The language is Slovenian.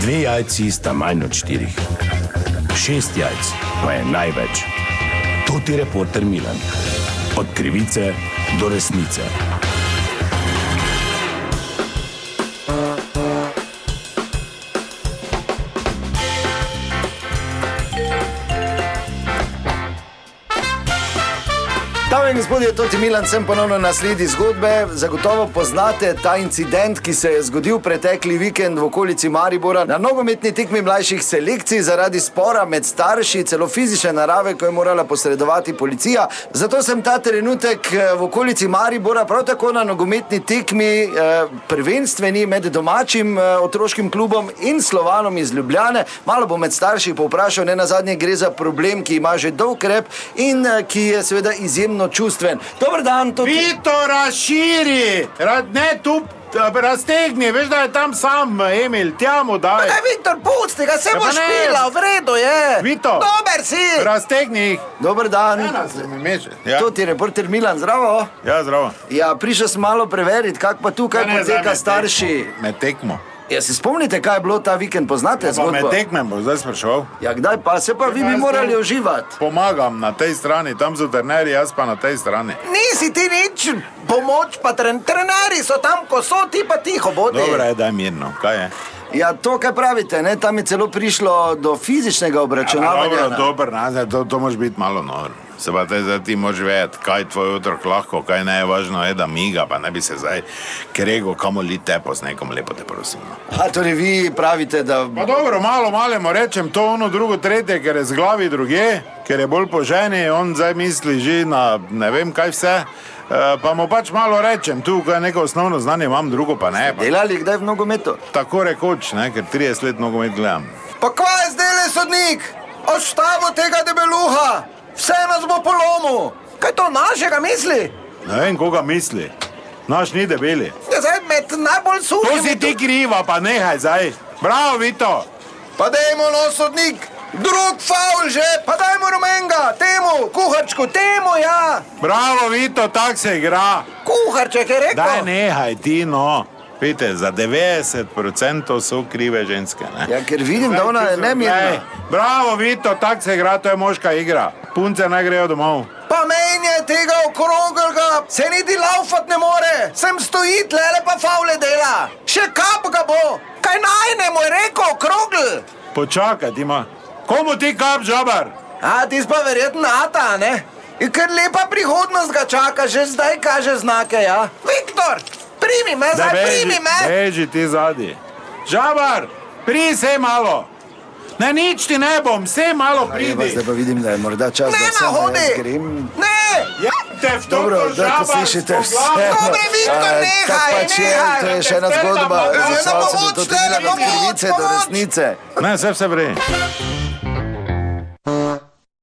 2 jajci sta manj od 4. 6 jajc pa je največ. To ti reporter Milan. Od krivice do resnice. Dame in gospodje, to ti Milan, sem ponovno na sledi zgodbe. Zagotovo poznate ta incident, ki se je zgodil pretekli vikend v okolici Maribora na nogometni tekmi mlajših selekcij zaradi spora med starši, celo fizične narave, ko je morala posredovati policija. Zato sem ta trenutek v okolici Maribora, prav tako na nogometni tekmi prvenstveni med domačim otroškim klubom in Slovanom iz Ljubljane. Malo bom med starši povprašal, ne nazadnje gre za problem, ki ima že dolg rep in ki je seveda izjemno čustven. Dober dan, to ti... Vito, razširi! Ne tu raztegni, veš, da je tam sam, Emil, tja mu daj. Ne, Viktor, pusti ga, se boš špila, v redu je. Vito, dober si. Raztegni jih. Dober dan. Ja. To ti reporter Milan, zdravo. Ja, zdravo. Ja, prišel sem malo preveriti, kak pa tukaj poteka starši. Med tekmo. Ja, se spomnite, kaj je bilo ta vikend, poznate zgodbo? Med tekmem bo zdaj spraševal. Ja, kdaj pa? Se pa vi bi morali uživati. Pomagam na tej strani, tam so trenerji, jaz pa na tej strani. Nisi ti nič pomoč, pa trenerji so tam, ko so, ti pa tiho bodi. Dobro je, daj mirno, kaj je? Ja, to, kaj pravite, ne? Tam je celo prišlo do fizičnega obračunavanja. Dobro, to može biti malo noro. Se pa ti možeš vedeti, kaj tvoj otrok lahko, kaj ne je važno, je da miga, pa ne bi se zdaj krego, kamo li tepo s nekom, lepo te prosim. A torej vi pravite, da... Pa dobro, malo mu rečem to, ono, drugo, tretje, ker je z glavi druge, ker je bolj po ženi, on zdaj misli že na ne vem kaj vse, pa mu pač malo rečem, tu, ko je neko osnovno znanje, imam drugo, pa ne. Pa... Delali kdaj v nogometu? Tako rekoč, ne, ker 30 let nogomet gledam. Pa kva je zdaj le sodnik? Odštavo tega debeluha! Vse nas bo polomil! Kaj to našega misli? Ne vem, koga misli. Naš ni debeli. Ja, zdaj med najbolj suhimi... To si ti kriva, pa nehaj zdaj. Bravo, Vito! Pa dajmo no, sodnik! Drug faul že! Pa dajmo rumenga! Temu, kuharčku, temu, ja! Bravo, Vito, tak se igra! Kuharček je rekel! Daj nehaj ti, no! Vidite, za 90% so krive ženske, ne? Ja, ker vidim, da ona je nemirna. Bravo, Vito, tak se igra, to je moška igra. Punce ne grejo domov. Pa menje tega okroglga, se niti laufat ne more. Sem stoji tlele pa faule dela. Še kap ga bo. Kaj najne mu je rekel, okrogl? Počakaj, ima. Komu ti kap, žabar? A, ti pa verjetno Ata, ne? In ker lepa prihodnost ga čaka, že zdaj kaže znake, ja? Viktor! Primi me, zdaj primi me! Beži ti zadi. Žabar, pridi se malo. Ne, nič ti ne bom, se malo pridi. Zdaj pa vidim, da je morda čas, da sem jaz grem. Ne! Ja, te v to, dobro, da ko slišite vse. Dobre, Viktor, nehaj, nehaj. To je še ena zgodba. Zdaj pa moč tele, pa moč, pomoč. Do resnice. Ne, vse vre.